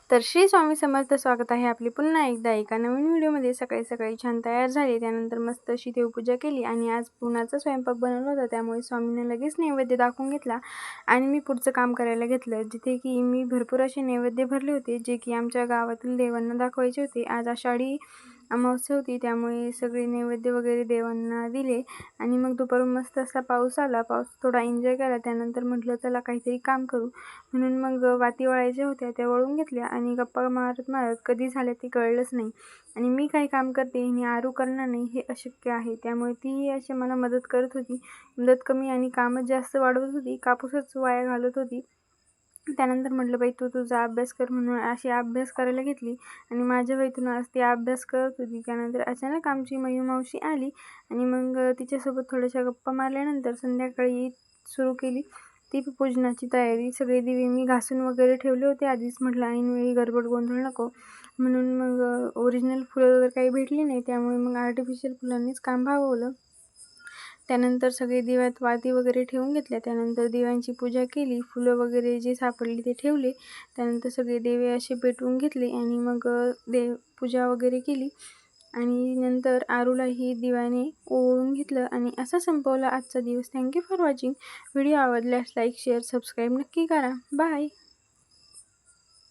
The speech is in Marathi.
तर श्री स्वामी समर्थ. स्वागत आहे आपले पुन्हा एकदा एका नवीन व्हिडिओमध्ये. सकाळी सकाळी छान तयार झाले, त्यानंतर मस्त अशी देवपूजा केली आणि आज पुरणाचा स्वयंपाक बनवला होता, त्यामुळे स्वामींना लगेच नैवेद्य दाखवून घेतला आणि मी पुढचं काम करायला घेतलं, जिथे की मी भरपूर असे नैवेद्य भरले होते, जे की आमच्या गावातील देवांना दाखवायचे होते. आज आषाढी अमावस्या होती, त्यामुळे सगळे नैवेद्य वगैरे देवांना दिले आणि मग दुपारून मस्त असा पाऊस आला. पाऊस थोडा एन्जॉय केला. त्यानंतर म्हटलं चला काहीतरी काम करू, म्हणून मग वाती वळायच्या होत्या, त्या वळून घेतल्या आणि गप्पा मारत मारत कधी झाल्या ते कळलंच नाही. आणि मी काही काम करते आणि आरू करणार नाही हे अशक्य आहे, त्यामुळे ती अशी मला मदत करत होती. मदत कमी आणि कामच जास्त वाढवत होती, कापूसच वाया घालत होती. त्यानंतर म्हटलं बाई तू तुझा अभ्यास कर, म्हणून अशी अभ्यास करायला घेतली आणि माझ्या वहीतून आज ती अभ्यास करत होती. त्यानंतर अचानक आमची मयू मावशी आली आणि मग तिच्यासोबत थोड्याशा गप्पा मारल्यानंतर संध्याकाळी सुरू केली ती पूजनाची तयारी. सगळे दिवे मी घासून वगैरे ठेवले होते आधीच, म्हटलं ऐनवेळी गडबड गोंधळ नको, म्हणून मग ओरिजिनल फुलं वगैरे काही भेटली नाही, त्यामुळे मग आर्टिफिशियल फुलांनीच काम भागवलं. त्यानंतर सगळे दिव्यात वाती वगैरे ठेवून घेतल्या. त्यानंतर दिव्यांची पूजा केली, फुलं वगैरे जे सापडली ते ठेवले. त्यानंतर सगळे दिवे असे पेटवून घेतले आणि मग पूजा वगैरे केली आणि नंतर आरूलाही दिव्याने ओवाळून घेतलं आणि असा संपवला आजचा दिवस. Thank you for watching. व्हिडिओ आवडल्यास लाईक, शेअर, सबस्क्राईब नक्की करा. बाय.